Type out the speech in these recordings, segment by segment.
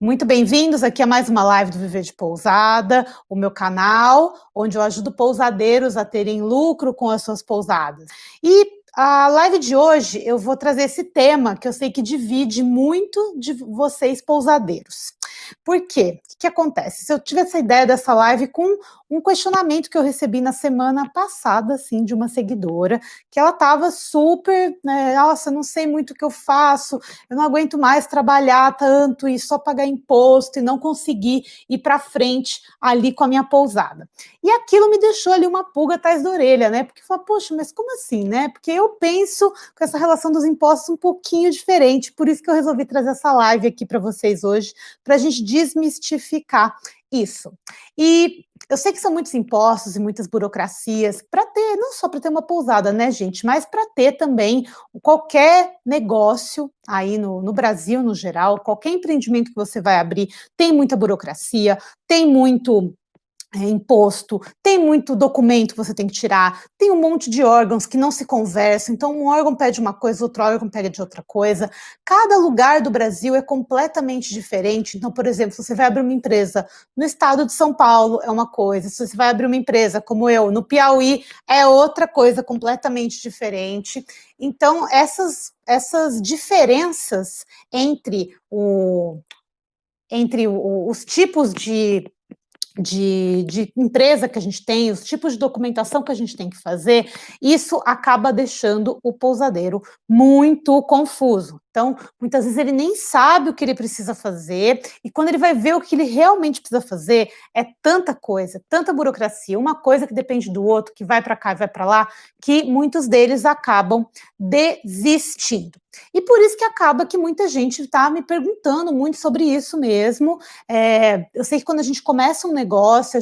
Muito bem-vindos aqui a mais uma live do Viver de Pousada, o meu canal, onde eu ajudo pousadeiros a terem lucro com as suas pousadas. E a live de hoje eu vou trazer esse tema que eu sei que divide muito de vocês pousadeiros. Por quê? O que acontece? Se eu tive essa ideia dessa live com um questionamento que eu recebi na semana passada, assim, de uma seguidora, que ela estava super, né, nossa, não sei muito o que eu faço, eu não aguento mais trabalhar tanto e só pagar imposto e não conseguir ir para frente ali com a minha pousada. E aquilo me deixou ali uma pulga atrás da orelha, né? Porque eu falo, poxa, mas como assim, né? Porque eu penso com essa relação dos impostos um pouquinho diferente, por isso que eu resolvi trazer essa live aqui para vocês hoje, para a gente desmistificar isso. E eu sei que são muitos impostos e muitas burocracias para ter, não só para ter uma pousada, né, gente, mas para ter também qualquer negócio aí no Brasil, no geral, qualquer empreendimento que você vai abrir, tem muita burocracia, tem muito imposto, tem muito documento que você tem que tirar, tem um monte de órgãos que não se conversam, então um órgão pede uma coisa, outro órgão pede de outra coisa. Cada lugar do Brasil é completamente diferente. Então, por exemplo, se você vai abrir uma empresa no estado de São Paulo, é uma coisa. Se você vai abrir uma empresa, como eu, no Piauí, é outra coisa completamente diferente. Então, essas diferenças entre os tipos de empresa que a gente tem, os tipos de documentação que a gente tem que fazer, isso acaba deixando o pousadeiro muito confuso. Então, muitas vezes ele nem sabe o que ele precisa fazer, e quando ele vai ver o que ele realmente precisa fazer, é tanta coisa, tanta burocracia, uma coisa que depende do outro, que vai para cá e vai para lá, que muitos deles acabam desistindo. E por isso que acaba que muita gente está me perguntando muito sobre isso mesmo. Eu sei que quando a gente começa um negócio,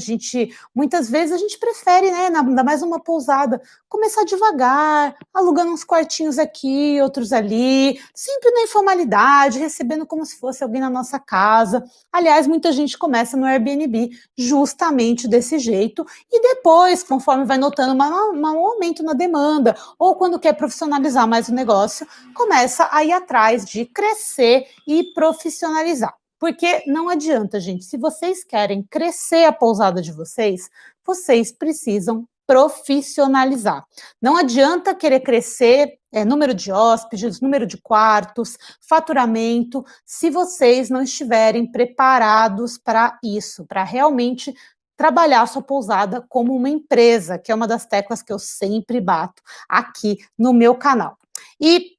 muitas vezes a gente prefere, né, ainda mais uma pousada, começar devagar, alugando uns quartinhos aqui, outros ali, sempre na informalidade, recebendo como se fosse alguém na nossa casa. Aliás, muita gente começa no Airbnb justamente desse jeito, e depois, conforme vai notando um aumento na demanda, ou quando quer profissionalizar mais o negócio, começa a ir atrás de crescer e profissionalizar. Porque não adianta, gente, se vocês querem crescer a pousada de vocês, vocês precisam profissionalizar. Não adianta querer crescer número de hóspedes, número de quartos, faturamento, se vocês não estiverem preparados para isso, para realmente trabalhar a sua pousada como uma empresa, que é uma das teclas que eu sempre bato aqui no meu canal. E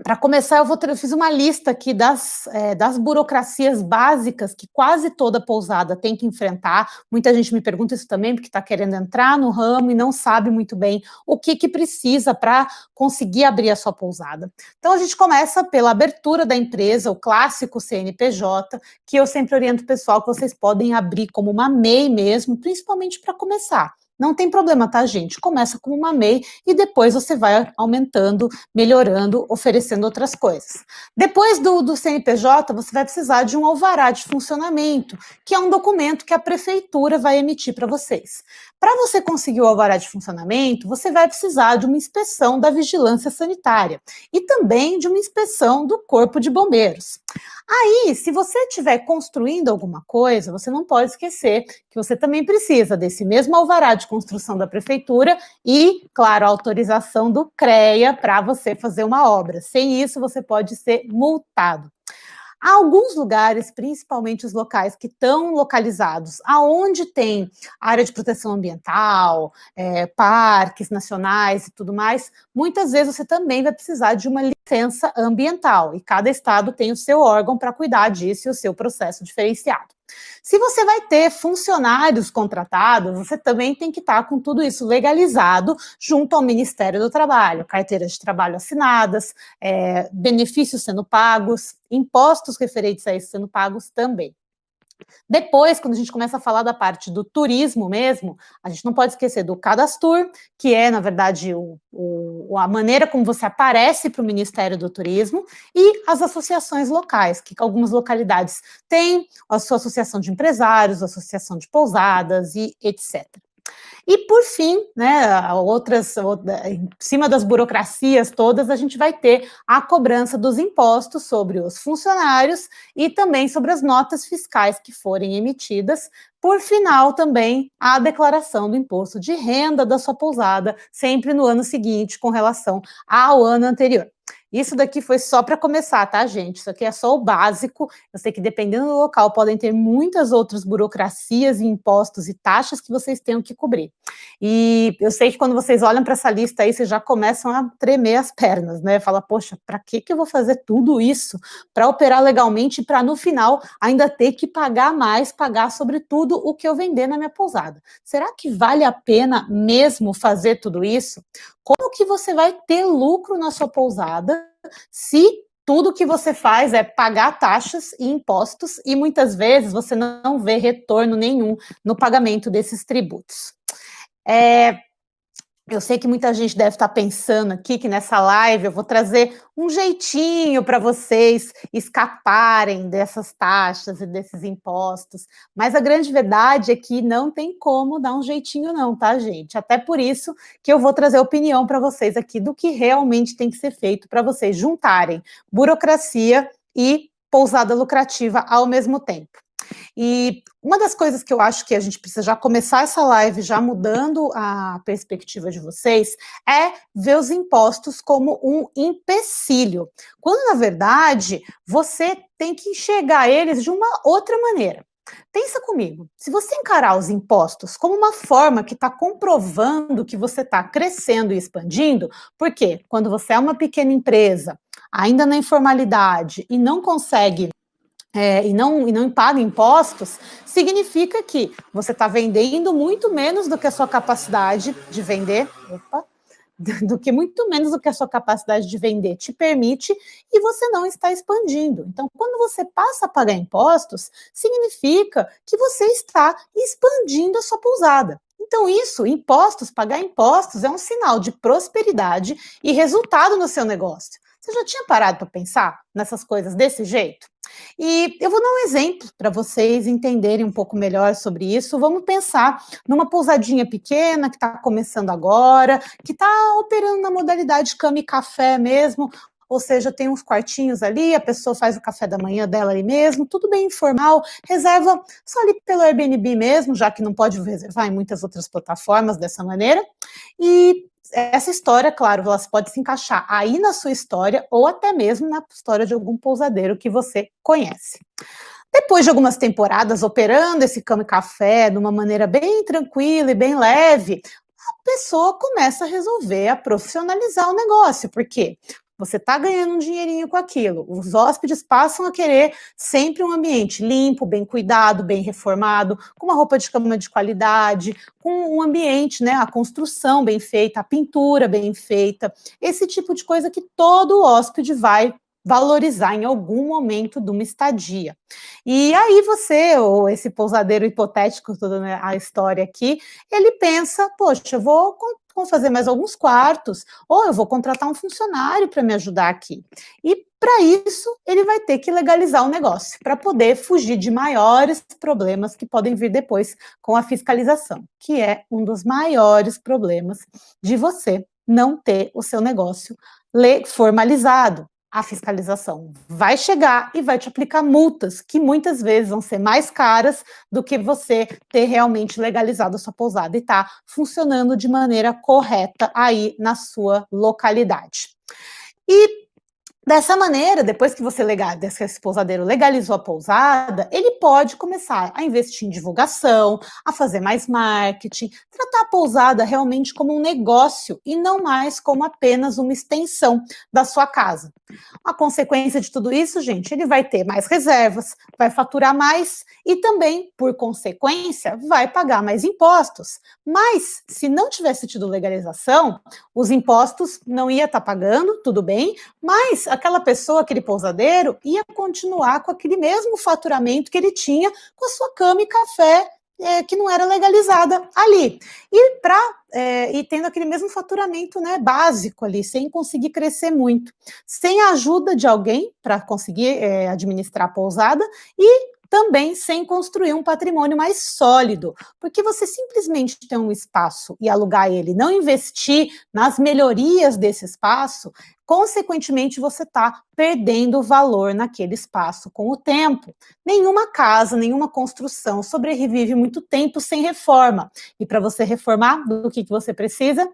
para começar, eu fiz uma lista aqui das burocracias básicas que quase toda pousada tem que enfrentar. Muita gente me pergunta isso também, porque está querendo entrar no ramo e não sabe muito bem o que precisa para conseguir abrir a sua pousada. Então, a gente começa pela abertura da empresa, o clássico CNPJ, que eu sempre oriento o pessoal que vocês podem abrir como uma MEI mesmo, principalmente para começar. Não tem problema, tá, gente? Começa como uma MEI e depois você vai aumentando, melhorando, oferecendo outras coisas. Depois do CNPJ, você vai precisar de um alvará de funcionamento, que é um documento que a prefeitura vai emitir para vocês. Para você conseguir o alvará de funcionamento, você vai precisar de uma inspeção da vigilância sanitária e também de uma inspeção do Corpo de Bombeiros. Aí, se você estiver construindo alguma coisa, você não pode esquecer que você também precisa desse mesmo alvará de construção da prefeitura e, claro, a autorização do CREA para você fazer uma obra. Sem isso, você pode ser multado. Há alguns lugares, principalmente os locais que estão localizados aonde tem área de proteção ambiental, parques nacionais e tudo mais, muitas vezes você também vai precisar de uma licença ambiental, e cada estado tem o seu órgão para cuidar disso e o seu processo diferenciado. Se você vai ter funcionários contratados, você também tem que estar com tudo isso legalizado junto ao Ministério do Trabalho, carteiras de trabalho assinadas, benefícios sendo pagos, impostos referentes a isso sendo pagos também. Depois, quando a gente começa a falar da parte do turismo mesmo, a gente não pode esquecer do Cadastur, que é, na verdade, a maneira como você aparece para o Ministério do Turismo, e as associações locais, que algumas localidades têm a sua associação de empresários, a associação de pousadas e etc. E por fim, né, em cima das burocracias todas, a gente vai ter a cobrança dos impostos sobre os funcionários e também sobre as notas fiscais que forem emitidas. Por final, também a declaração do imposto de renda da sua pousada, sempre no ano seguinte, com relação ao ano anterior. Isso daqui foi só para começar, tá, gente? Isso aqui é só o básico. Eu sei que dependendo do local podem ter muitas outras burocracias e impostos e taxas que vocês tenham que cobrir. E eu sei que quando vocês olham para essa lista aí, vocês já começam a tremer as pernas, né? Fala, poxa, para que eu vou fazer tudo isso para operar legalmente e para no final ainda ter que pagar mais, pagar sobre tudo o que eu vender na minha pousada? Será que vale a pena mesmo fazer tudo isso? Como que você vai ter lucro na sua pousada se tudo que você faz é pagar taxas e impostos e muitas vezes você não vê retorno nenhum no pagamento desses tributos? Eu sei que muita gente deve estar pensando aqui que nessa live eu vou trazer um jeitinho para vocês escaparem dessas taxas e desses impostos, mas a grande verdade é que não tem como dar um jeitinho não, tá, gente? Até por isso que eu vou trazer opinião para vocês aqui do que realmente tem que ser feito para vocês juntarem burocracia e pousada lucrativa ao mesmo tempo. E uma das coisas que eu acho que a gente precisa já começar essa live já mudando a perspectiva de vocês é ver os impostos como um empecilho, quando na verdade você tem que enxergar eles de uma outra maneira. Pensa comigo, se você encarar os impostos como uma forma que está comprovando que você está crescendo e expandindo, porque quando você é uma pequena empresa, ainda na informalidade e não consegue e não paga impostos, significa que você está vendendo muito menos do que a sua capacidade de vender, muito menos do que a sua capacidade de vender te permite, e você não está expandindo. Então, quando você passa a pagar impostos, significa que você está expandindo a sua pousada. Então, impostos, pagar impostos é um sinal de prosperidade e resultado no seu negócio. Você já tinha parado para pensar nessas coisas desse jeito? E eu vou dar um exemplo para vocês entenderem um pouco melhor sobre isso. Vamos pensar numa pousadinha pequena que está começando agora, que está operando na modalidade cama e café mesmo, ou seja, tem uns quartinhos ali, a pessoa faz o café da manhã dela ali mesmo, tudo bem informal, reserva só ali pelo Airbnb mesmo, já que não pode reservar em muitas outras plataformas dessa maneira. E essa história, claro, ela pode se encaixar aí na sua história ou até mesmo na história de algum pousadeiro que você conhece. Depois de algumas temporadas operando esse cama e café de uma maneira bem tranquila e bem leve, a pessoa começa a resolver a profissionalizar o negócio. Por quê? Você está ganhando um dinheirinho com aquilo. Os hóspedes passam a querer sempre um ambiente limpo, bem cuidado, bem reformado, com uma roupa de cama de qualidade, com um ambiente, né, a construção bem feita, a pintura bem feita, esse tipo de coisa que todo hóspede vai valorizar em algum momento de uma estadia. E aí você, ou esse pousadeiro hipotético, toda, né, a história aqui, ele pensa, poxa, eu vou fazer mais alguns quartos, ou eu vou contratar um funcionário para me ajudar aqui. E para isso, ele vai ter que legalizar o negócio, para poder fugir de maiores problemas que podem vir depois com a fiscalização, que é um dos maiores problemas de você não ter o seu negócio formalizado. A fiscalização vai chegar e vai te aplicar multas, que muitas vezes vão ser mais caras do que você ter realmente legalizado a sua pousada e estar funcionando de maneira correta aí na sua localidade. E dessa maneira, depois que esse pousadeiro legalizou a pousada, ele pode começar a investir em divulgação, a fazer mais marketing, tratar a pousada realmente como um negócio e não mais como apenas uma extensão da sua casa. A consequência de tudo isso, gente, ele vai ter mais reservas, vai faturar mais e também, por consequência, vai pagar mais impostos. Mas, se não tivesse tido legalização, os impostos não ia estar pagando, tudo bem, mas aquela pessoa, aquele pousadeiro, ia continuar com aquele mesmo faturamento que ele tinha com a sua cama e café que não era legalizada ali. E tendo aquele mesmo faturamento, né, básico ali, sem conseguir crescer muito, sem a ajuda de alguém para conseguir administrar a pousada e também sem construir um patrimônio mais sólido, porque você simplesmente ter um espaço e alugar ele, não investir nas melhorias desse espaço, consequentemente você está perdendo valor naquele espaço com o tempo. Nenhuma casa, nenhuma construção sobrevive muito tempo sem reforma. E para você reformar, do que você precisa?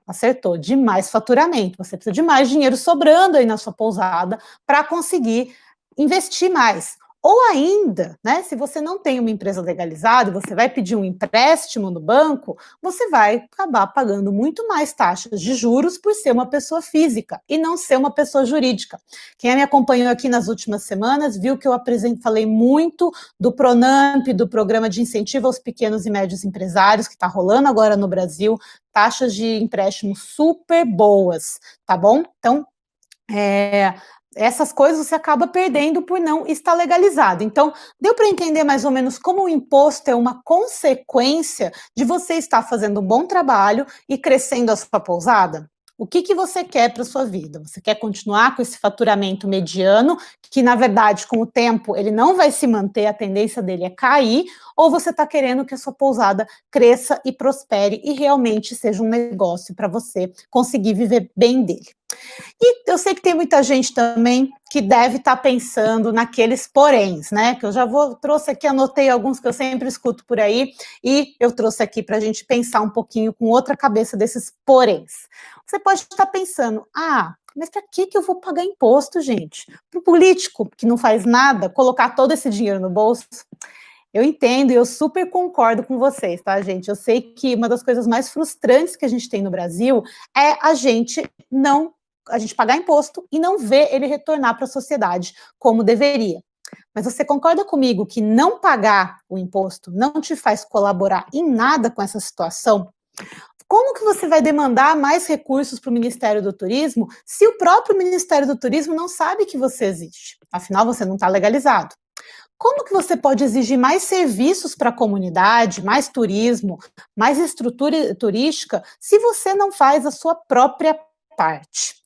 Acertou, de mais faturamento. Você precisa de mais dinheiro sobrando aí na sua pousada para conseguir investir mais. Ou ainda, né, se você não tem uma empresa legalizada, você vai pedir um empréstimo no banco, você vai acabar pagando muito mais taxas de juros por ser uma pessoa física e não ser uma pessoa jurídica. Quem me acompanhou aqui nas últimas semanas viu que eu falei muito do Pronamp, do Programa de Incentivo aos Pequenos e Médios Empresários, que está rolando agora no Brasil, taxas de empréstimo super boas, tá bom? Então, essas coisas você acaba perdendo por não estar legalizado. Então, deu para entender mais ou menos como o imposto é uma consequência de você estar fazendo um bom trabalho e crescendo a sua pousada? O que você quer para a sua vida? Você quer continuar com esse faturamento mediano, que na verdade com o tempo ele não vai se manter, a tendência dele é cair, ou você está querendo que a sua pousada cresça e prospere e realmente seja um negócio para você conseguir viver bem dele? E eu sei que tem muita gente também que deve estar pensando naqueles poréns, né? Que eu já trouxe aqui, anotei alguns que eu sempre escuto por aí, e eu trouxe aqui para a gente pensar um pouquinho com outra cabeça desses poréns. Você pode estar pensando, mas para que eu vou pagar imposto, gente? Para o político que não faz nada, colocar todo esse dinheiro no bolso? Eu entendo e eu super concordo com vocês, tá, gente? Eu sei que uma das coisas mais frustrantes que a gente tem no Brasil é a gente pagar imposto e não ver ele retornar para a sociedade como deveria. Mas você concorda comigo que não pagar o imposto não te faz colaborar em nada com essa situação? Como que você vai demandar mais recursos para o Ministério do Turismo se o próprio Ministério do Turismo não sabe que você existe? Afinal, você não está legalizado. Como que você pode exigir mais serviços para a comunidade, mais turismo, mais estrutura turística, se você não faz a sua própria parte?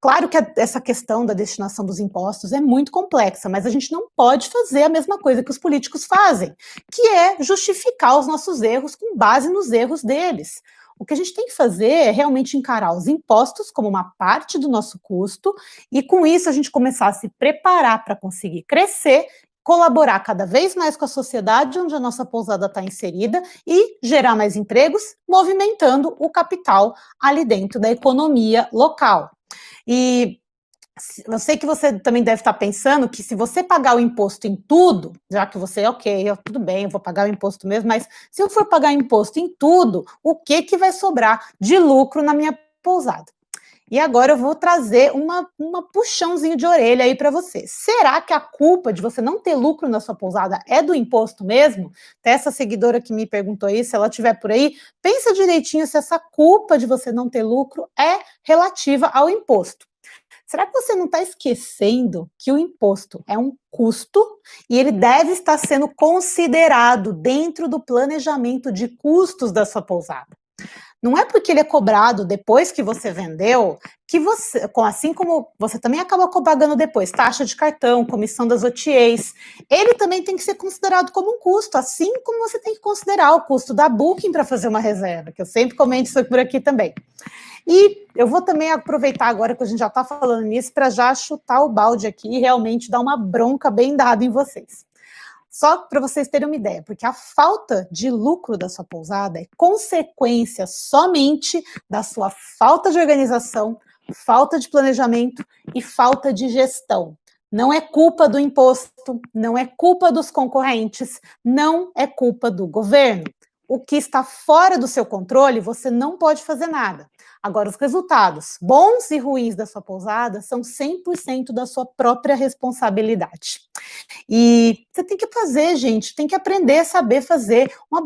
Claro que essa questão da destinação dos impostos é muito complexa, mas a gente não pode fazer a mesma coisa que os políticos fazem, que é justificar os nossos erros com base nos erros deles. O que a gente tem que fazer é realmente encarar os impostos como uma parte do nosso custo e, com isso, a gente começar a se preparar para conseguir crescer, colaborar cada vez mais com a sociedade onde a nossa pousada está inserida e gerar mais empregos, movimentando o capital ali dentro da economia local. E eu sei que você também deve estar pensando que se você pagar o imposto em tudo, já que você, tudo bem, eu vou pagar o imposto mesmo, mas se eu for pagar imposto em tudo, o que vai sobrar de lucro na minha pousada? E agora eu vou trazer uma puxãozinho de orelha aí para você. Será que a culpa de você não ter lucro na sua pousada é do imposto mesmo? Até essa seguidora que me perguntou isso, se ela estiver por aí, pensa direitinho se essa culpa de você não ter lucro é relativa ao imposto. Será que você não está esquecendo que o imposto é um custo e ele deve estar sendo considerado dentro do planejamento de custos da sua pousada? Não é porque ele é cobrado depois que você vendeu, que você, assim como você também acaba pagando depois taxa de cartão, comissão das OTAs, ele também tem que ser considerado como um custo, assim como você tem que considerar o custo da Booking para fazer uma reserva, que eu sempre comento isso por aqui também. E eu vou também aproveitar agora que a gente já está falando nisso para já chutar o balde aqui e realmente dar uma bronca bem dada em vocês. Só para vocês terem uma ideia, porque a falta de lucro da sua pousada é consequência somente da sua falta de organização, falta de planejamento e falta de gestão. Não é culpa do imposto, não é culpa dos concorrentes, não é culpa do governo. O que está fora do seu controle, você não pode fazer nada. Agora, os resultados, bons e ruins da sua pousada, são 100% da sua própria responsabilidade. E você tem que fazer, gente, tem que aprender a saber fazer uma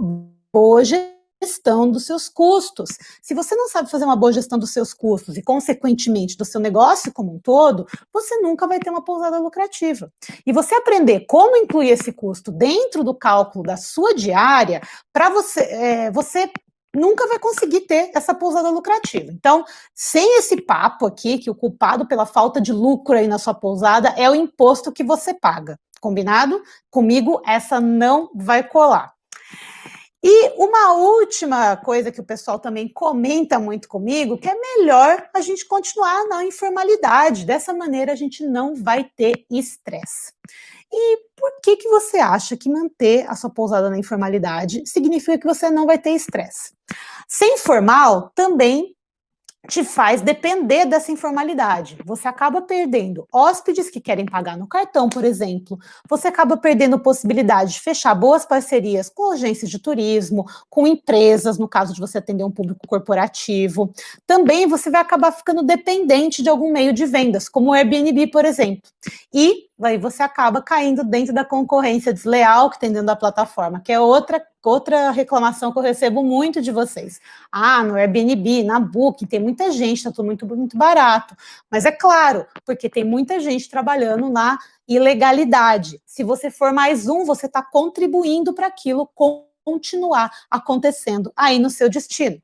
boa gestão dos seus custos. Se você não sabe fazer uma boa gestão dos seus custos e, consequentemente, do seu negócio como um todo, você nunca vai ter uma pousada lucrativa. E você aprender como incluir esse custo dentro do cálculo da sua diária, para você nunca vai conseguir ter essa pousada lucrativa. Então, sem esse papo aqui, que o culpado pela falta de lucro aí na sua pousada é o imposto que você paga. combinado? Comigo essa não vai colar. E uma última coisa que o pessoal também comenta muito comigo, que é melhor a gente continuar na informalidade, dessa maneira a gente não vai ter estresse. E por que você acha que manter a sua pousada na informalidade significa que você não vai ter estresse? Ser informal também te faz depender dessa informalidade. Você acaba perdendo hóspedes que querem pagar no cartão, por exemplo. Você acaba perdendo possibilidade de fechar boas parcerias com agências de turismo, com empresas, no caso de você atender um público corporativo. Também você vai acabar ficando dependente de algum meio de vendas, como o Airbnb, por exemplo. E aí você acaba caindo dentro da concorrência desleal que tem dentro da plataforma, que é outra reclamação que eu recebo muito de vocês. Ah, no Airbnb, na Booking, tem muita gente, tá tudo muito barato. Mas é claro, porque tem muita gente trabalhando na ilegalidade. Se você for mais um, você está contribuindo para aquilo continuar acontecendo aí no seu destino.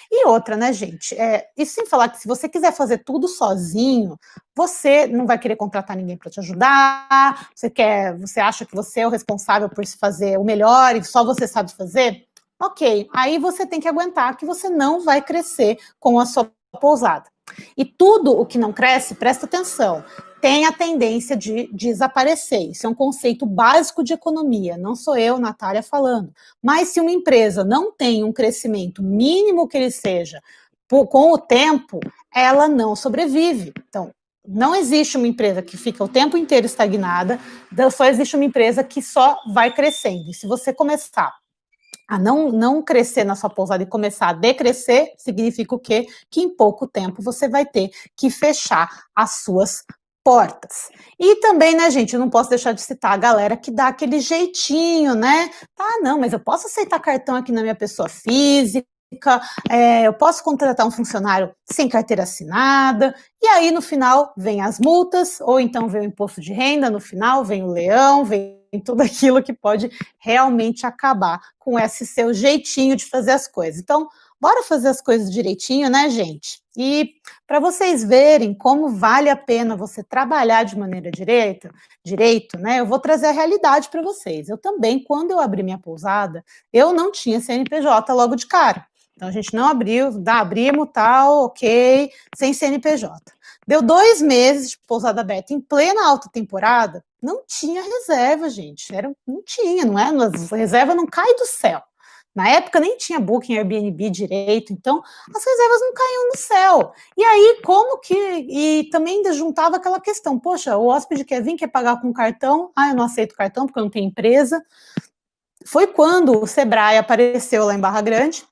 E outra, né, gente? Isso sem falar que se você quiser fazer tudo sozinho, você não vai querer contratar ninguém para te ajudar, você acha que você é o responsável por se fazer o melhor e só você sabe fazer? Ok, aí você tem que aguentar que você não vai crescer com a sua pousada. E tudo o que não cresce, presta atenção, tem a tendência de desaparecer. Isso é um conceito básico de economia, não sou eu, Natália, falando. Mas se uma empresa não tem um crescimento mínimo que ele seja, com o tempo, ela não sobrevive. Então, não existe uma empresa que fica o tempo inteiro estagnada, só existe uma empresa que só vai crescendo. E se você começar a não crescer na sua pousada e começar a decrescer, significa o quê? Que em pouco tempo você vai ter que fechar as suas portas. E também, né, gente, eu não posso deixar de citar a galera que dá aquele jeitinho, né? Ah, não, mas eu posso aceitar cartão aqui na minha pessoa física, eu posso contratar um funcionário sem carteira assinada, e aí no final vem as multas, ou então vem o imposto de renda, no final vem o leão, vem tudo aquilo que pode realmente acabar com esse seu jeitinho de fazer as coisas. Então, bora fazer as coisas direitinho, né, gente? E para vocês verem como vale a pena você trabalhar de maneira direito, né? Eu vou trazer a realidade para vocês. Eu também, quando eu abri minha pousada, eu não tinha CNPJ logo de cara. Então, a gente não abriu, abrimos, tal, ok, sem CNPJ. Deu 2 meses de pousada aberta em plena alta temporada, não tinha reserva, gente. Não tinha, não é? A reserva não cai do céu. Na época nem tinha Booking, Airbnb direito, então as reservas não caíam do céu. E aí, como que... E também ainda juntava aquela questão, poxa, o hóspede quer vir, quer pagar com cartão, eu não aceito cartão porque eu não tenho empresa. Foi quando o Sebrae apareceu lá em Barra Grande,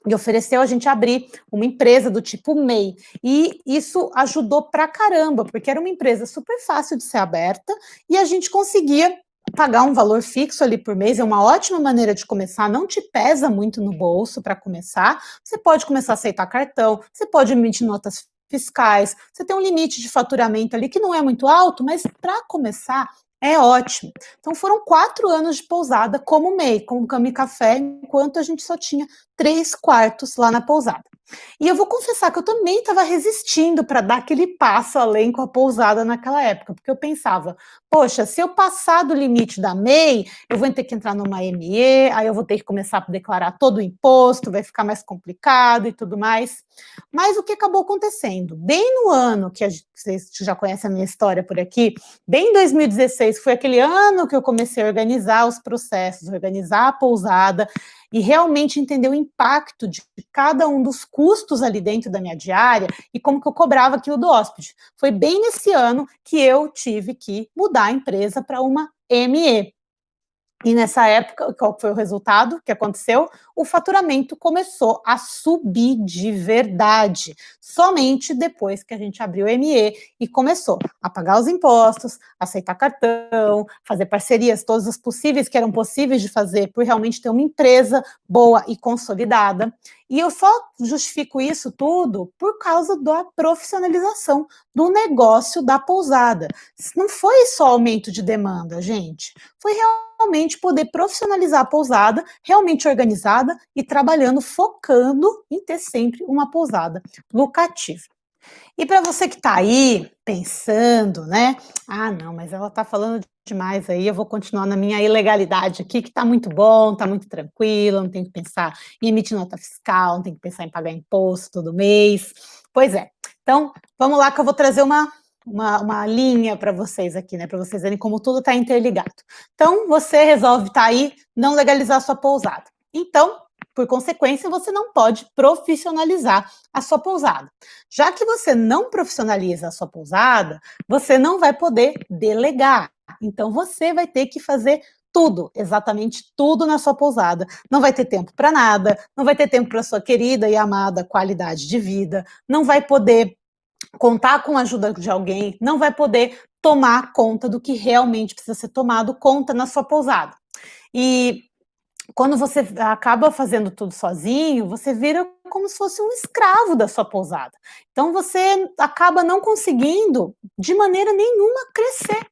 e ofereceu a gente abrir uma empresa do tipo MEI, e isso ajudou pra caramba, porque era uma empresa super fácil de ser aberta, e a gente conseguia pagar um valor fixo ali por mês, é uma ótima maneira de começar, não te pesa muito no bolso para começar, você pode começar a aceitar cartão, você pode emitir notas fiscais, você tem um limite de faturamento ali que não é muito alto, mas para começar é ótimo. Então foram 4 anos de pousada como MEI, como cama e café, enquanto a gente só tinha 3 quartos lá na pousada. E eu vou confessar que eu também estava resistindo para dar aquele passo além com a pousada naquela época, porque eu pensava, poxa, se eu passar do limite da MEI, eu vou ter que entrar numa ME, aí eu vou ter que começar a declarar todo o imposto, vai ficar mais complicado e tudo mais. Mas o que acabou acontecendo? Bem no ano, vocês já conhecem a minha história por aqui, bem em 2016, foi aquele ano que eu comecei a organizar os processos, organizar a pousada, e realmente entender o impacto de cada um dos custos ali dentro da minha diária e como que eu cobrava aquilo do hóspede. Foi bem nesse ano que eu tive que mudar a empresa para uma ME. E nessa época, qual foi o resultado que aconteceu? O faturamento começou a subir de verdade, somente depois que a gente abriu o ME e começou a pagar os impostos, aceitar cartão, fazer parcerias, todas as possíveis que eram possíveis de fazer, por realmente ter uma empresa boa e consolidada. E eu só justifico isso tudo por causa da profissionalização do negócio da pousada. Não foi só aumento de demanda, gente, foi realmente poder profissionalizar a pousada, realmente organizada e trabalhando, focando em ter sempre uma pousada lucrativa. E para você que está aí pensando, né? Ah, não, mas ela está falando demais aí, eu vou continuar na minha ilegalidade aqui, que está muito bom, está muito tranquilo, não tenho que pensar em emitir nota fiscal, não tenho que pensar em pagar imposto todo mês. Pois é. Então, vamos lá que eu vou trazer uma linha para vocês aqui, né, para vocês verem como tudo está interligado. Então, você resolve estar aí, não legalizar a sua pousada. Então, por consequência, você não pode profissionalizar a sua pousada. Já que você não profissionaliza a sua pousada, você não vai poder delegar. Então, você vai ter que fazer tudo, exatamente tudo na sua pousada. Não vai ter tempo para nada, não vai ter tempo para sua querida e amada qualidade de vida, não vai poder contar com a ajuda de alguém, não vai poder tomar conta do que realmente precisa ser tomado conta na sua pousada. E quando você acaba fazendo tudo sozinho, você vira como se fosse um escravo da sua pousada. Então você acaba não conseguindo, de maneira nenhuma, crescer,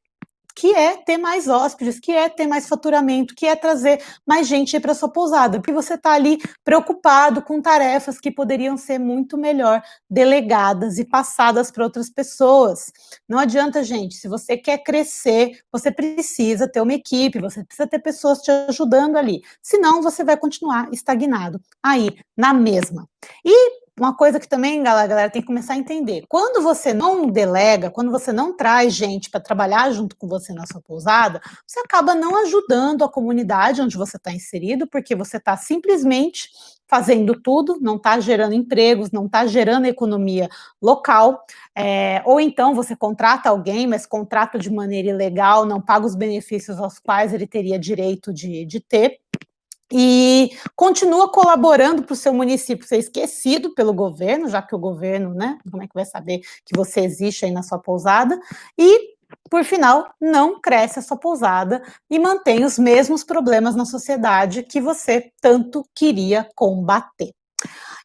que é ter mais hóspedes, que é ter mais faturamento, que é trazer mais gente para sua pousada, porque você está ali preocupado com tarefas que poderiam ser muito melhor delegadas e passadas para outras pessoas. Não adianta, gente, se você quer crescer, você precisa ter uma equipe, você precisa ter pessoas te ajudando ali, senão você vai continuar estagnado aí na mesma. E uma coisa que também, galera, tem que começar a entender. Quando você não delega, quando você não traz gente para trabalhar junto com você na sua pousada, você acaba não ajudando a comunidade onde você está inserido, porque você está simplesmente fazendo tudo, não está gerando empregos, não está gerando economia local, ou então você contrata alguém, mas contrata de maneira ilegal, não paga os benefícios aos quais ele teria direito de ter, e continua colaborando para o seu município ser esquecido pelo governo, já que o governo, né, como é que vai saber que você existe aí na sua pousada, e, por final, não cresce a sua pousada e mantém os mesmos problemas na sociedade que você tanto queria combater.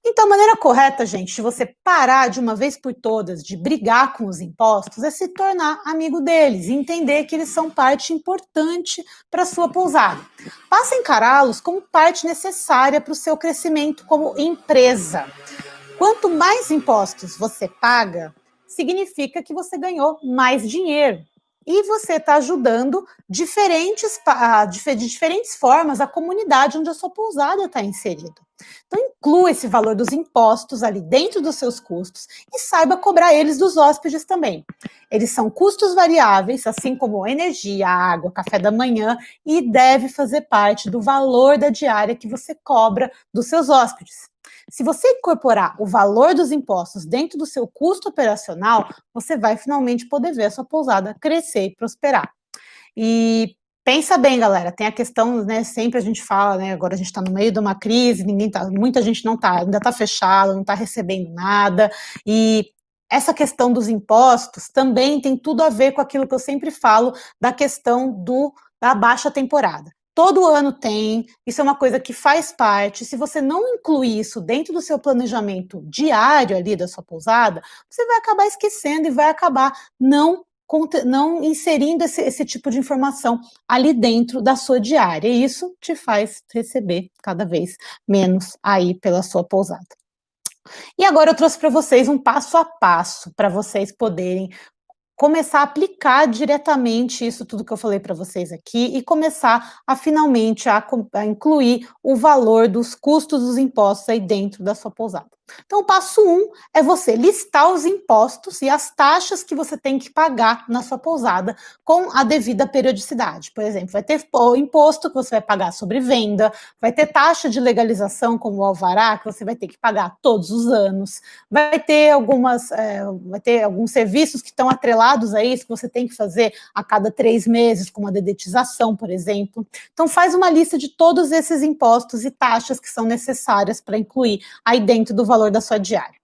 Então, a maneira correta, gente, de você parar de uma vez por todas de brigar com os impostos é se tornar amigo deles e entender que eles são parte importante para a sua pousada. Passa a encará-los como parte necessária para o seu crescimento como empresa. Quanto mais impostos você paga, significa que você ganhou mais dinheiro. E você está ajudando de diferentes formas a comunidade onde a sua pousada está inserida. Então, inclua esse valor dos impostos ali dentro dos seus custos e saiba cobrar eles dos hóspedes também. Eles são custos variáveis, assim como energia, água, café da manhã, e deve fazer parte do valor da diária que você cobra dos seus hóspedes. Se você incorporar o valor dos impostos dentro do seu custo operacional, você vai finalmente poder ver a sua pousada crescer e prosperar. E pensa bem, galera, tem a questão, né, sempre a gente fala, né, agora a gente está no meio de uma crise, muita gente não está, ainda está fechada, não está recebendo nada, e essa questão dos impostos também tem tudo a ver com aquilo que eu sempre falo da questão da baixa temporada. Todo ano tem, isso é uma coisa que faz parte. Se você não incluir isso dentro do seu planejamento diário ali da sua pousada, você vai acabar esquecendo e vai acabar não inserindo esse tipo de informação ali dentro da sua diária. E isso te faz receber cada vez menos aí pela sua pousada. E agora eu trouxe para vocês um passo a passo para vocês poderem começar a aplicar diretamente isso tudo que eu falei para vocês aqui e começar a finalmente a incluir o valor dos custos dos impostos aí dentro da sua pousada. Então, o passo 1 é você listar os impostos e as taxas que você tem que pagar na sua pousada com a devida periodicidade. Por exemplo, vai ter o imposto que você vai pagar sobre venda, vai ter taxa de legalização como o alvará, que você vai ter que pagar todos os anos, vai ter alguns serviços que estão atrelados a isso, que você tem que fazer a cada 3 meses, como a dedetização, por exemplo. Então, faz uma lista de todos esses impostos e taxas que são necessárias para incluir aí dentro do valor da sua diária.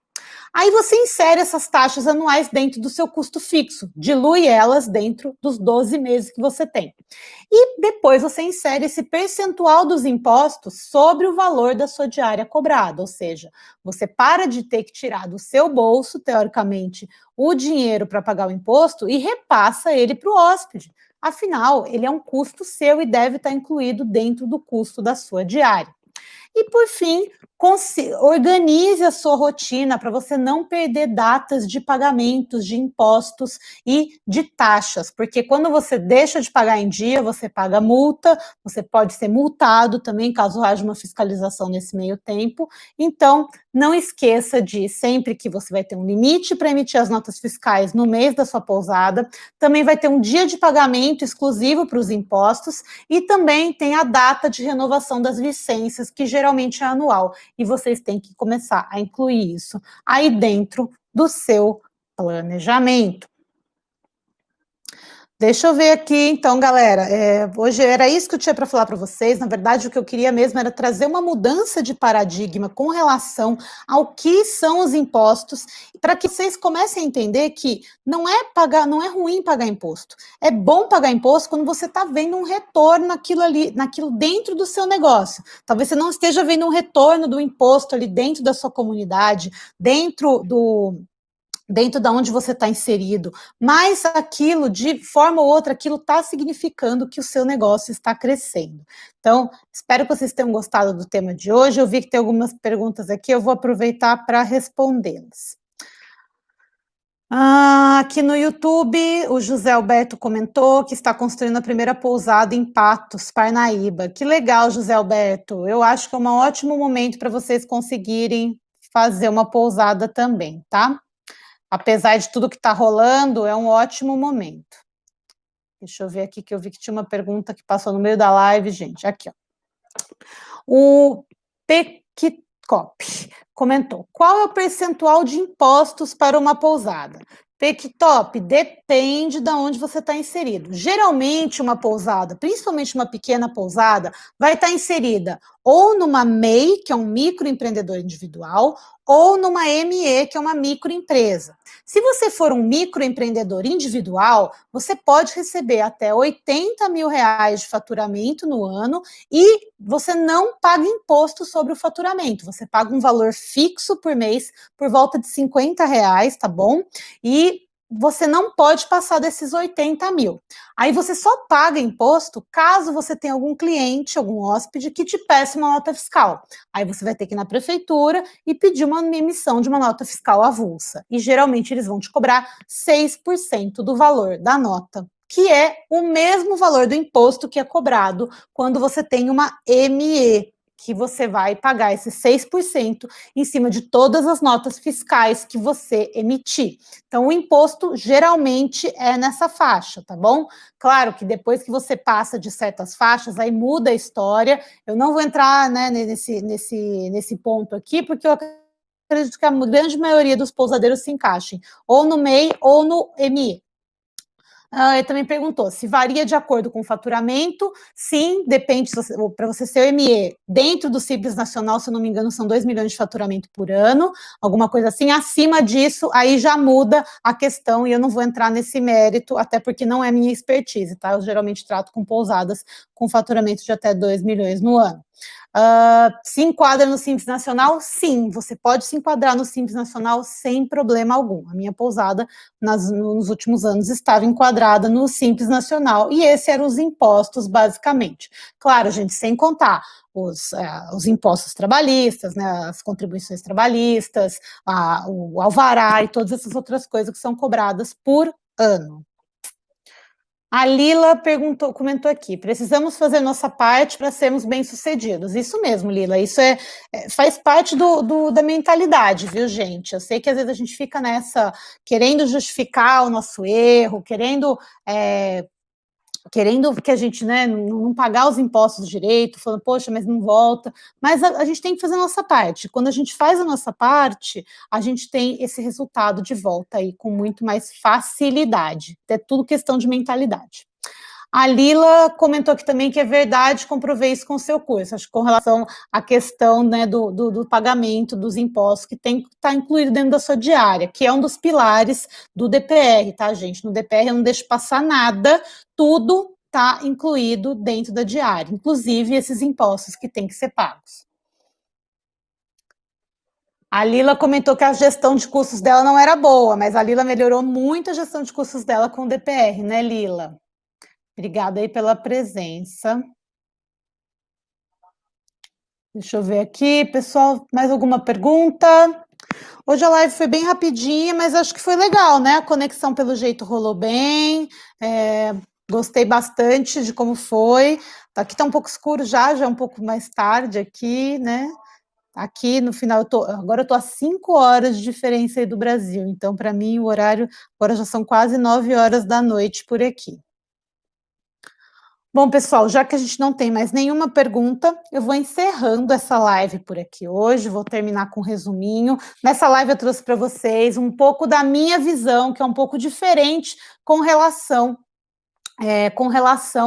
Aí você insere essas taxas anuais dentro do seu custo fixo, dilui elas dentro dos 12 meses que você tem. E depois você insere esse percentual dos impostos sobre o valor da sua diária cobrada, ou seja, você para de ter que tirar do seu bolso, teoricamente, o dinheiro para pagar o imposto e repassa ele para o hóspede. Afinal, ele é um custo seu e deve estar incluído dentro do custo da sua diária. E, por fim, organize a sua rotina para você não perder datas de pagamentos de impostos e de taxas, porque quando você deixa de pagar em dia, você paga multa, você pode ser multado também, caso haja uma fiscalização nesse meio tempo. Então, não esqueça de, sempre que você vai ter um limite para emitir as notas fiscais no mês da sua pousada, também vai ter um dia de pagamento exclusivo para os impostos e também tem a data de renovação das licenças, que geralmente é anual, e vocês têm que começar a incluir isso aí dentro do seu planejamento. Deixa eu ver aqui, então, galera, hoje era isso que eu tinha para falar para vocês. Na verdade, o que eu queria mesmo era trazer uma mudança de paradigma com relação ao que são os impostos, para que vocês comecem a entender que não é ruim pagar imposto. É bom pagar imposto quando você está vendo um retorno naquilo dentro do seu negócio. Talvez você não esteja vendo um retorno do imposto ali dentro da sua comunidade, dentro da onde você está inserido, mas aquilo, de forma ou outra, aquilo está significando que o seu negócio está crescendo. Então, espero que vocês tenham gostado do tema de hoje. Eu vi que tem algumas perguntas aqui, eu vou aproveitar para respondê-las. Aqui no YouTube, o José Alberto comentou que está construindo a primeira pousada em Patos, Parnaíba. Que legal, José Alberto. Eu acho que é um ótimo momento para vocês conseguirem fazer uma pousada também, tá? Apesar de tudo que está rolando, é um ótimo momento. Deixa eu ver aqui, que eu vi que tinha uma pergunta que passou no meio da live, gente. Aqui, ó. O Pequicop comentou: qual é o percentual de impostos para uma pousada? Pequitop, depende de onde você está inserido. Geralmente, uma pousada, principalmente uma pequena pousada, vai estar inserida ou numa MEI, que é um microempreendedor individual, ou numa ME, que é uma microempresa. Se você for um microempreendedor individual, você pode receber até 80 mil reais de faturamento no ano e você não paga imposto sobre o faturamento. Você paga um valor fixo por mês, por volta de 50 reais, tá bom? E você não pode passar desses 80 mil. Aí você só paga imposto caso você tenha algum cliente, algum hóspede que te peça uma nota fiscal. Aí você vai ter que ir na prefeitura e pedir uma emissão de uma nota fiscal avulsa. E geralmente eles vão te cobrar 6% do valor da nota, que é o mesmo valor do imposto que é cobrado quando você tem uma ME, que você vai pagar esses 6% em cima de todas as notas fiscais que você emitir. Então, o imposto geralmente é nessa faixa, tá bom? Claro que depois que você passa de certas faixas, aí muda a história. Eu não vou entrar, né, nesse ponto aqui, porque eu acredito que a grande maioria dos pousadeiros se encaixem ou no MEI ou no ME. Ele também perguntou se varia de acordo com o faturamento. Sim, depende, para você ser o ME, dentro do Simples Nacional, se eu não me engano, são 2 milhões de faturamento por ano, alguma coisa assim. Acima disso, aí já muda a questão, e eu não vou entrar nesse mérito, até porque não é minha expertise, tá? Eu geralmente trato com pousadas com faturamento de até 2 milhões no ano. Se enquadra no Simples Nacional? Sim, você pode se enquadrar no Simples Nacional sem problema algum. A minha pousada, nos últimos anos, estava enquadrada no Simples Nacional, e esses eram os impostos, basicamente. Claro, gente, sem contar os impostos trabalhistas, né, as contribuições trabalhistas, o alvará e todas essas outras coisas que são cobradas por ano. A Lila comentou aqui: precisamos fazer nossa parte para sermos bem-sucedidos. Isso mesmo, Lila, isso faz parte da mentalidade, viu, gente? Eu sei que às vezes a gente fica nessa, querendo justificar o nosso erro, querendo que a gente, né, não pagar os impostos direito, falando, poxa, mas não volta. Mas a gente tem que fazer a nossa parte. Quando a gente faz a nossa parte, a gente tem esse resultado de volta aí com muito mais facilidade. É tudo questão de mentalidade. A Lila comentou aqui também que é verdade, comprovei isso com o seu curso, acho que com relação à questão, né, do pagamento dos impostos, que tem que estar incluído dentro da sua diária, que é um dos pilares do DPR, tá, gente? No DPR eu não deixo passar nada, tudo está incluído dentro da diária, inclusive esses impostos que têm que ser pagos. A Lila comentou que a gestão de custos dela não era boa, mas a Lila melhorou muito a gestão de custos dela com o DPR, né, Lila? Obrigada aí pela presença. Deixa eu ver aqui, pessoal, mais alguma pergunta? Hoje a live foi bem rapidinha, mas acho que foi legal, né? A conexão, pelo jeito, rolou bem. Gostei bastante de como foi. Aqui tá um pouco escuro já é um pouco mais tarde aqui, né? Aqui no final, agora eu tô a 5 horas de diferença aí do Brasil, então para mim o horário agora já são quase 9 horas da noite por aqui. Bom, pessoal, já que a gente não tem mais nenhuma pergunta, eu vou encerrando essa live por aqui hoje, vou terminar com um resuminho. Nessa live eu trouxe para vocês um pouco da minha visão, que é um pouco diferente com relação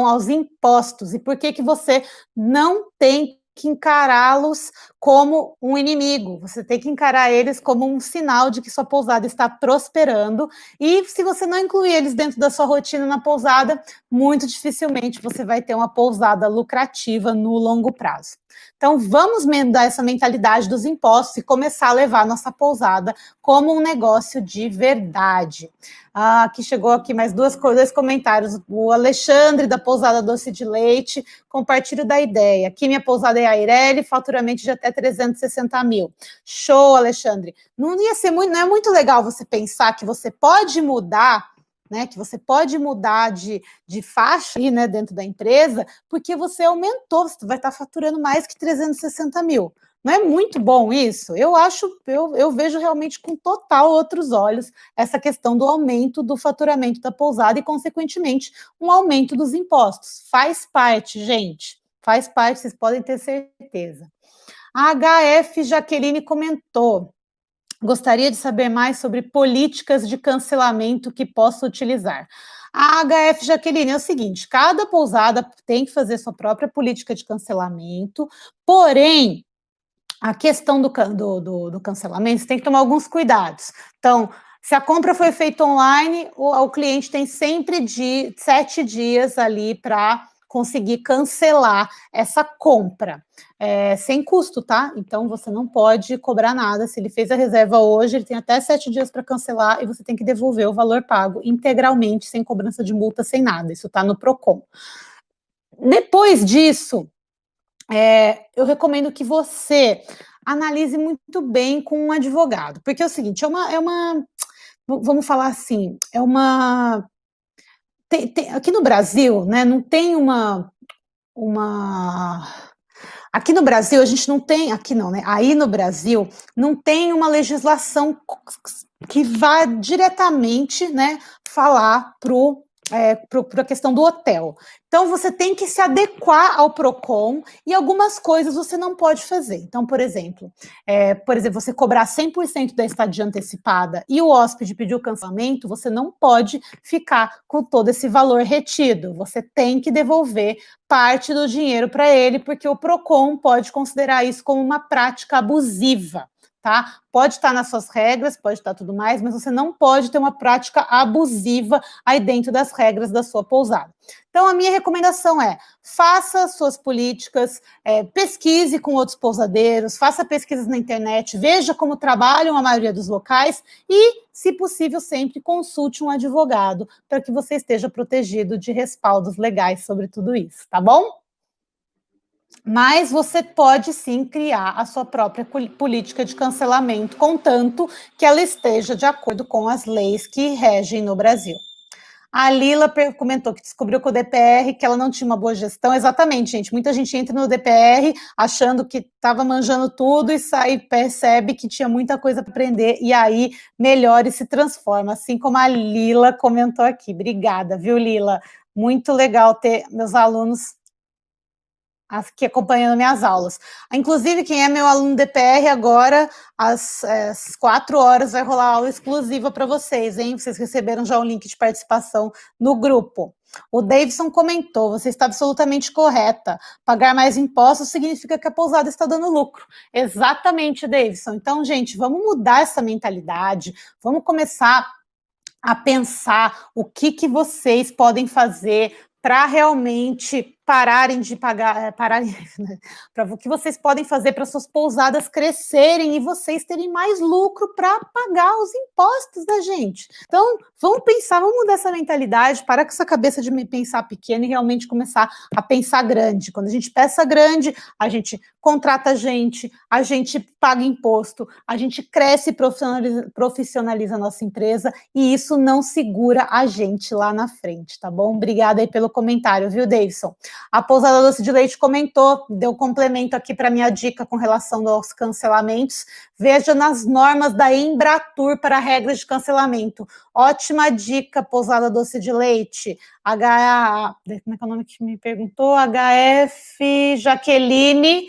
aos impostos e por que que você não tem que encará-los como um inimigo, você tem que encarar eles como um sinal de que sua pousada está prosperando, e se você não incluir eles dentro da sua rotina na pousada, muito dificilmente você vai ter uma pousada lucrativa no longo prazo. Então, vamos mudar essa mentalidade dos impostos e começar a levar a nossa pousada como um negócio de verdade. Aqui chegou aqui mais dois comentários. O Alexandre, da Pousada Doce de Leite, compartilho da ideia. Aqui minha pousada é a Aireli, faturamento de até 360 mil. Show, Alexandre. Não é muito legal você pensar que você pode mudar, né, que você pode mudar de faixa aí, né, dentro da empresa, porque você aumentou, você vai estar faturando mais que 360 mil. Não é muito bom isso? Eu vejo realmente com total outros olhos essa questão do aumento do faturamento da pousada e, consequentemente, um aumento dos impostos. Faz parte, gente, faz parte, vocês podem ter certeza. A HF Jaqueline comentou: gostaria de saber mais sobre políticas de cancelamento que posso utilizar. A HF Jaqueline é o seguinte: cada pousada tem que fazer sua própria política de cancelamento, porém, a questão do cancelamento, você tem que tomar alguns cuidados. Então, se a compra foi feita online, o cliente tem sempre 7 dias ali para conseguir cancelar essa compra, sem custo, tá? Então, você não pode cobrar nada. Se ele fez a reserva hoje, ele tem até 7 dias para cancelar e você tem que devolver o valor pago integralmente, sem cobrança de multa, sem nada. Isso está no PROCON. Depois disso, eu recomendo que você analise muito bem com um advogado, porque é o seguinte, vamos falar assim, aqui no Brasil, né, não tem aqui no Brasil a gente não tem, aqui não, né, aí no Brasil não tem uma legislação que vá diretamente, né, falar para a questão do hotel. Então, você tem que se adequar ao PROCON e algumas coisas você não pode fazer. Então, por exemplo, você cobrar 100% da estadia antecipada e o hóspede pedir o cancelamento, você não pode ficar com todo esse valor retido. Você tem que devolver parte do dinheiro para ele, porque o PROCON pode considerar isso como uma prática abusiva. Tá? Pode estar nas suas regras, pode estar tudo mais, mas você não pode ter uma prática abusiva aí dentro das regras da sua pousada. Então, a minha recomendação é: faça suas políticas, pesquise com outros pousadeiros, faça pesquisas na internet, veja como trabalham a maioria dos locais e, se possível, sempre consulte um advogado para que você esteja protegido de respaldos legais sobre tudo isso, tá bom? Mas você pode sim criar a sua própria política de cancelamento, contanto que ela esteja de acordo com as leis que regem no Brasil. A Lila comentou que descobriu com o DPR que ela não tinha uma boa gestão. Exatamente, gente. Muita gente entra no DPR achando que estava manjando tudo e sai, percebe que tinha muita coisa para aprender e aí melhora e se transforma, assim como a Lila comentou aqui. Obrigada, viu, Lila? Muito legal ter meus alunos aqui acompanhando minhas aulas. Inclusive, quem é meu aluno DPR agora, às 4 horas, vai rolar aula exclusiva para vocês, hein? Vocês receberam já o link de participação no grupo. O Davidson comentou: você está absolutamente correta. Pagar mais impostos significa que a pousada está dando lucro. Exatamente, Davidson. Então, gente, vamos mudar essa mentalidade, vamos começar a pensar o que vocês podem fazer para realmente pararem de pagar, pararem, para o que vocês podem fazer para suas pousadas crescerem e vocês terem mais lucro para pagar os impostos da gente. Então, vamos pensar, vamos mudar essa mentalidade, parar com essa cabeça de pensar pequeno e realmente começar a pensar grande. Quando a gente pensa grande, a gente contrata gente, a gente paga imposto, a gente cresce e profissionaliza a nossa empresa e isso não segura a gente lá na frente, tá bom? Obrigada aí pelo comentário, viu, Davidson? A Pousada Doce de Leite comentou, deu complemento aqui para minha dica com relação aos cancelamentos. Veja nas normas da Embratur para regras de cancelamento. Ótima dica, Pousada Doce de Leite. Como é que é o nome que me perguntou? HF Jaqueline,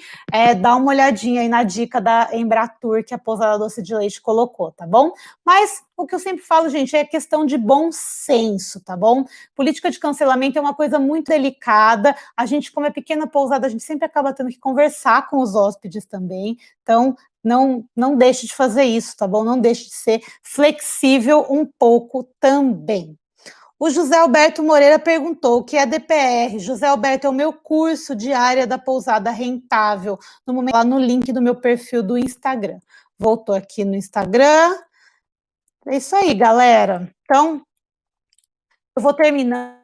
dá uma olhadinha aí na dica da Embratur que a Pousada Doce de Leite colocou, tá bom? Mas o que eu sempre falo, gente, é questão de bom senso, tá bom? Política de cancelamento é uma coisa muito delicada. A gente, como é pequena pousada, a gente sempre acaba tendo que conversar com os hóspedes também. Então, não deixe de fazer isso, tá bom? Não deixe de ser flexível um pouco também. O José Alberto Moreira perguntou o que é DPR. José Alberto, é o meu curso de área da pousada rentável, no momento lá no link do meu perfil do Instagram. Voltou aqui no Instagram. É isso aí, galera. Então, eu vou terminando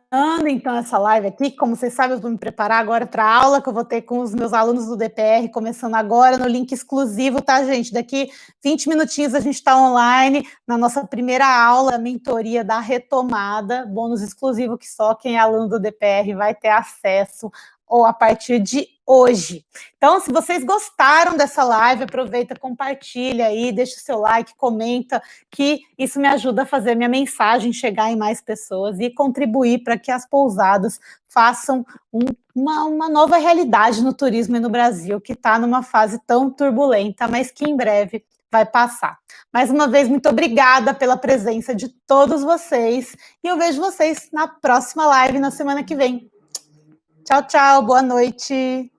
então essa live aqui, como vocês sabem, eu vou me preparar agora para a aula que eu vou ter com os meus alunos do DPR, começando agora no link exclusivo, tá, gente? Daqui 20 minutinhos a gente está online na nossa primeira aula, mentoria da retomada, bônus exclusivo que só quem é aluno do DPR vai ter acesso ou a partir de hoje. Então, se vocês gostaram dessa live, aproveita, compartilha aí, deixa o seu like, comenta, que isso me ajuda a fazer minha mensagem chegar em mais pessoas e contribuir para que as pousadas façam uma nova realidade no turismo e no Brasil, que está numa fase tão turbulenta, mas que em breve vai passar. Mais uma vez, muito obrigada pela presença de todos vocês e eu vejo vocês na próxima live na semana que vem. Tchau, tchau, boa noite.